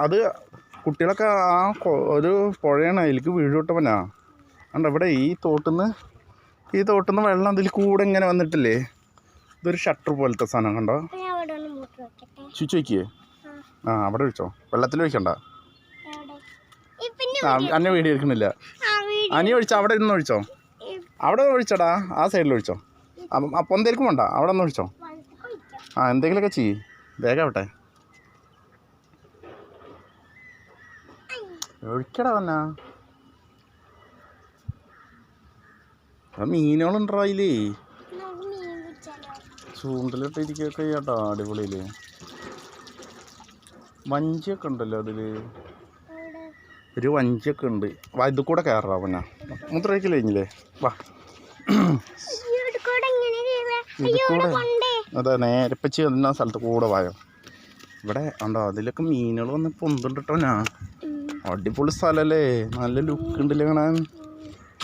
അത് കുട്ടികളൊക്കെ ആ ഒരു പുഴയാണ് അതിലേക്ക് വീഴോട്ടവനാ. കണ്ടോ ഇവിടെ ഈ തോട്ടിൽ നിന്ന് വെള്ളം അതിൽ കൂടെ ഇങ്ങനെ വന്നിട്ടില്ലേ, ഇതൊരു ഷട്ടർ പോലത്തെ സാധനം കണ്ടോ. ചുച്ചു വയ്ക്കേ, ആ അവിടെ ഒഴിച്ചോ, വെള്ളത്തിൽ ഒഴിക്കണ്ട. അന്നെ വീഡിയോ എടുക്കുന്നില്ല. അനി ഒഴിച്ചോ, അവിടെ ഇരുന്ന് ഒഴിച്ചോ, അവിടെ ഒഴിച്ചോടാ, ആ സൈഡിൽ ഒഴിച്ചോ. അപ്പം എന്തേലും വേണ്ട, അവിടെ ഒന്ന് ഒഴിച്ചോ. ആ എന്തെങ്കിലുമൊക്കെ ചെയ്യ്, വേഗാവട്ടെ. ഒഴിക്കടാ വന്നാ. മീനുകളുണ്ടോ അതിലേ, ചൂണ്ടലിട്ട് ഇരിക്കുകയൊക്കെ ചെയ്യാട്ടോ, അടിപൊളിയില്. വഞ്ചിയൊക്കെ ഉണ്ടല്ലോ അതില്, ഒരു വഞ്ചിയൊക്കെ ഉണ്ട്. വാ ഇത് കൂടെ കയറാ. പിന്നെ മൂത്രമൊഴിക്കൽ കഴിഞ്ഞില്ലേ, വാ ഇത് കൂടെ. അതെ നേരപ്പച്ചി വന്ന സ്ഥലത്ത് കൂടെ വായോ. ഇവിടെ ഉണ്ടോ അതിലൊക്കെ മീനുകൾ വന്ന് പൊന്തുണ്ടിട്ടോനാ. അടിപൊളി സ്ഥലല്ലേ, നല്ല ലുക്ക് ഉണ്ടല്ലേ കാണാൻ.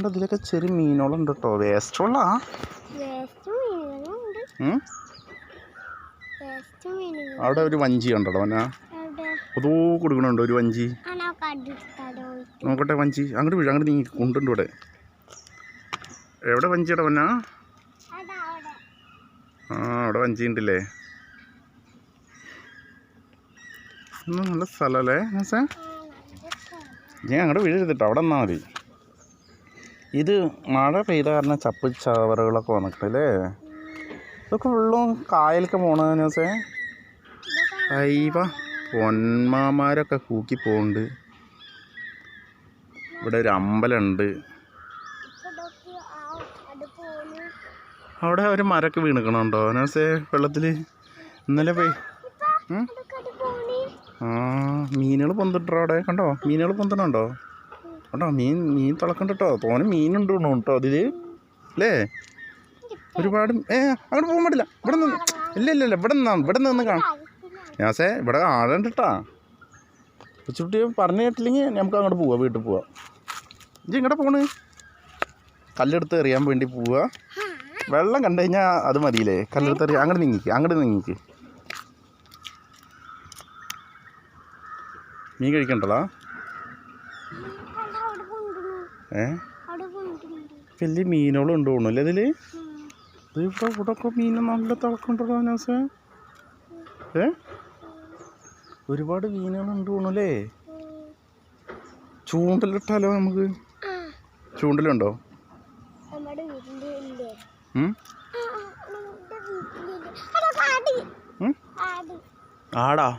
അതിലൊക്കെ ചെറിയ മീനുകളുണ്ട് കേട്ടോ. വേസ്റ്റ് വെള്ള അവിടെ ഒരു വഞ്ചി ഉണ്ടോ അവനാ, അതോ കൊടുക്കണുണ്ടോ ഒരു വഞ്ചി. നോക്കട്ടെ വഞ്ചി, അങ്ങോട്ട് വീഴ, അങ്ങോട്ട് നീ കൊണ്ടുണ്ട്. ഇവിടെ എവിടെ വഞ്ചിയുടെ വന്നാ? ആ അവിടെ വഞ്ചി ഉണ്ടല്ലേ. നല്ല സ്ഥലമല്ലേ ഞാൻ അങ്ങോട്ട് വീഴരുതിട്ടോ, അവിടെ നിന്നാൽ മതി. ഇത് മഴ പെയ്ത കാരണം ചപ്പ് ചവറുകളൊക്കെ വന്നിട്ടല്ലേ. ഇതൊക്കെ വെള്ളം കായലൊക്കെ പോണേ. അയ്യവ പൊന്മാമാരൊക്കെ കൂക്കി പോകുന്നുണ്ട്. ഇവിടെ ഒരു അമ്പലമുണ്ട്. അവിടെ ഒരു മരമൊക്കെ വീണിക്കണുണ്ടോ നസേ വെള്ളത്തിൽ ഇന്നലെ പോയി. ആ മീനുകൾ പൊന്തിട്ടോ അവിടെ, കണ്ടോ മീനുകൾ പൊന്തണുണ്ടോ, കണ്ടോ മീൻ തിളക്കണ്ട കേട്ടോ. തോനെ മീനുണ്ട് കേട്ടോ അതിൽ അല്ലേ, ഒരുപാട്. അങ്ങോട്ട് പോകാൻ പാടില്ല, ഇവിടെ നിന്ന്. ഇല്ല ഇവിടെ നിന്ന് കാണാം ഞാസേ, ഇവിടെ ആളുണ്ട് കേട്ടാ. കൊച്ചുകുട്ടി പറഞ്ഞു കേട്ടില്ലെങ്കിൽ നമുക്ക് അങ്ങോട്ട് പോവാം, വീട്ടിൽ പോവാം. ഇജ്ജ് ഇങ്ങോട്ട് പോണ്, കല്ലെടുത്ത് എറിയാൻ വേണ്ടി പോവുക. വെള്ളം കണ്ടു കഴിഞ്ഞാൽ അത് മതിയില്ലേ, കല്ലെടുത്ത് എറിയാൻ. അങ്ങോട്ട് നീങ്ങിക്ക്. മീൻ കഴിക്കണ്ടല്ലോ. വലിയ മീനുകളും ഉണ്ട് തോന്നുന്നല്ലേ ഇതില്. ഇവിടെ ഒക്കെ മീൻ നല്ല തിളക്കണ്ടല്ലോ നാസേ. ഒരുപാട് മീനുകളുണ്ട് തോന്നുന്നല്ലേ. ചൂണ്ടലിട്ടാലോ നമുക്ക്? ചൂണ്ടലുണ്ടോ? ആടാ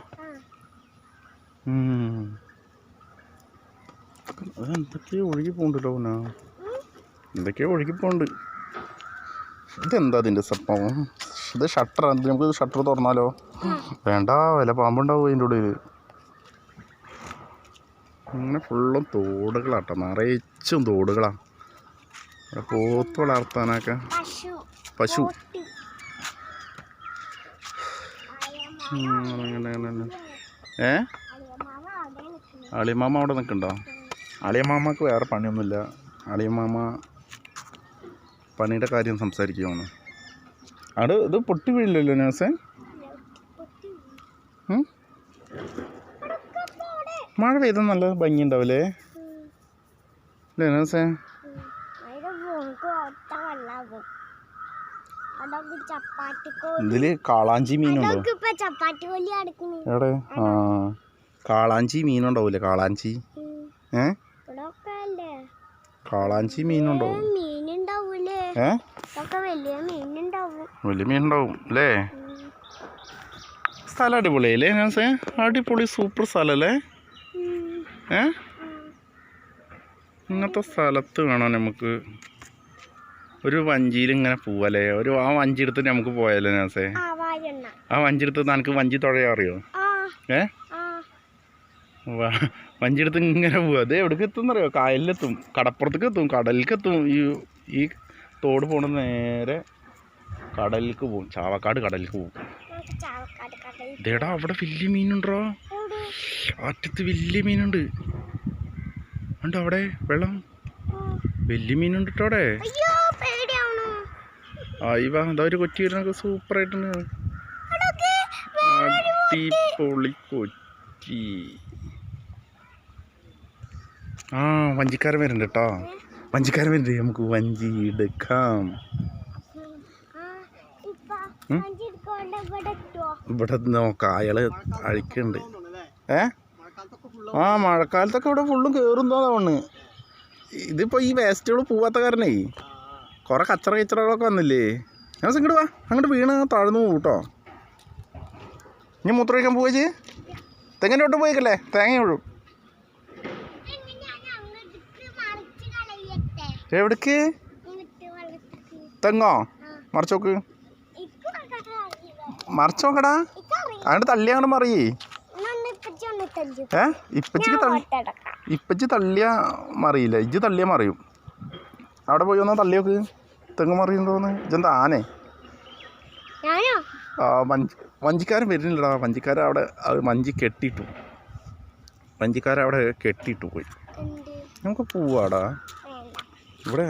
അതെന്തൊക്കെയോ ഒഴുകി പോണ്ടല്ലോ. എന്തൊക്കെയോ ഒഴുകി പോണ്ട്. ഇതെന്താ അതിൻ്റെ സംഭവം? ഇത് ഷട്ടർ. നമുക്ക് ഷട്ടർ തുറന്നാലോ? വേണ്ട, വല്ല പാമ്പുണ്ടാവും അതിൻ്റെ ഉള്ളിൽ. ഇങ്ങനെ ഫുള്ളും തോടുകളാട്ടോ, നിറച്ചും തോടുകളാണ്. പോത്ത് വളർത്താനൊക്കെ പശു. അളിയമാമ അവിടെ നിൽക്കണ്ടോ? അളിയമാമക്ക് വേറെ പണിയൊന്നുമില്ല. അളിയമാമ പണിയുടെ കാര്യം സംസാരിക്കുകയാണ്. അവിടെ ഇത് പൊട്ടി വീഴില്ലല്ലോ നേഴ്സേ. മഴ പെയ്ത നല്ല ഭംഗി ഉണ്ടാവില്ലേ അല്ലേ നേഴ്സേ? ഇതില് കാളാഞ്ചി മീനുണ്ടോ? എവിടെ? ആ കാളാഞ്ചി മീനുണ്ടാവൂലേ, കാളാഞ്ചി. കാളാഞ്ചി മീനുണ്ടോ? വലിയ മീനുണ്ടാവും അല്ലേ. സ്ഥലം അടിപൊളിയല്ലേ നേഴ്സേ? അടിപൊളി സൂപ്പർ സ്ഥലല്ലേ. ഇങ്ങനത്തെ സ്ഥലത്ത് വേണം നമുക്ക് ഒരു വഞ്ചിയിൽ ഇങ്ങനെ പോവല്ലേ. ആ വഞ്ചി എടുത്ത് നമുക്ക് പോയാലേ നേഴ്സേ? ആ വഞ്ചി എടുത്ത് നിനക്ക് വഞ്ചി തുഴയാ അറിയോ? വഞ്ചി എടുത്ത് ഇങ്ങനെ പോവുക. അത് എവിടേക്ക് എത്തുമെന്നറിയോ? കായലിലെത്തും, കടപ്പുറത്തേക്ക് എത്തും, കടലിലേക്ക് എത്തും. ഈ തോട് പോണ നേരെ കടലിലേക്ക് പോകും. ചാവക്കാട് കടലിലേക്ക് പോകും. ഇതേടാ അവിടെ വലിയ മീനുണ്ടോ? അറ്റത്ത് വലിയ മീനുണ്ട്. ഉണ്ടോ അവിടെ വെള്ളം? വലിയ മീനുണ്ട് കേട്ടോ അവിടെ. അയ്യവാ എന്താ ഒരു കൊച്ചി വരുന്നൊക്കെ സൂപ്പറായിട്ടുണ്ട്. അടിപൊളി കൊച്ചി. വഞ്ചി. ആ വഞ്ചിക്കാരൻ വരുന്നുണ്ട് കേട്ടോ. വഞ്ചിക്കാരൻ വരുന്നുണ്ട്. നമുക്ക് വഞ്ചി എടുക്കാം. ഇവിടെ നോക്കാം, അയാള് അഴിക്കുന്നുണ്ട്. ആ മഴക്കാലത്തൊക്കെ ഇവിടെ ഫുള്ളും കയറുന്നതാണ്. ഇതിപ്പോൾ ഈ വേസ്റ്റുകൾ പോവാത്ത കാരണേ കുറേ കച്ചറകളൊക്കെ വന്നില്ലേ. ഞാൻ ഇങ്ങോട്ട് വാ, അങ്ങോട്ട് വീണ് താഴ്ന്നു പോകും കേട്ടോ. ഇനി മൂത്രമൊഴിക്കാൻ പോവേ തെങ്ങിൻ്റെ തൊട്ട് പോയിക്കല്ലേ, തേങ്ങ ഒഴും. എവിടേക്ക്? തെങ്ങോ? മറിച്ചോക്ക്, മറിച്ചോക്കടാ. അങ്ങോട്ട് തള്ളി അങ്ങോട്ട് മറിയേ. ഇപ്പച്ചി തള്ളിയാ മറിയില്ല, ഇജ്ജ് തള്ളിയാ മറിയും. അവിടെ പോയി ഒന്ന് തള്ളിയോക്ക്, തെങ്ങ് മറിയുണ്ടോന്ന്. ഇജെന്താ ആനേ? ആ വഞ്ചിക്കാരൻ വരുന്നില്ലടാ. വഞ്ചിക്കാരൻ അവിടെ വഞ്ചി കെട്ടിയിട്ടു. വഞ്ചിക്കാരൻ അവിടെ കെട്ടിയിട്ടു പോയി. നമുക്ക് പോവാടാ. ഇവിടെ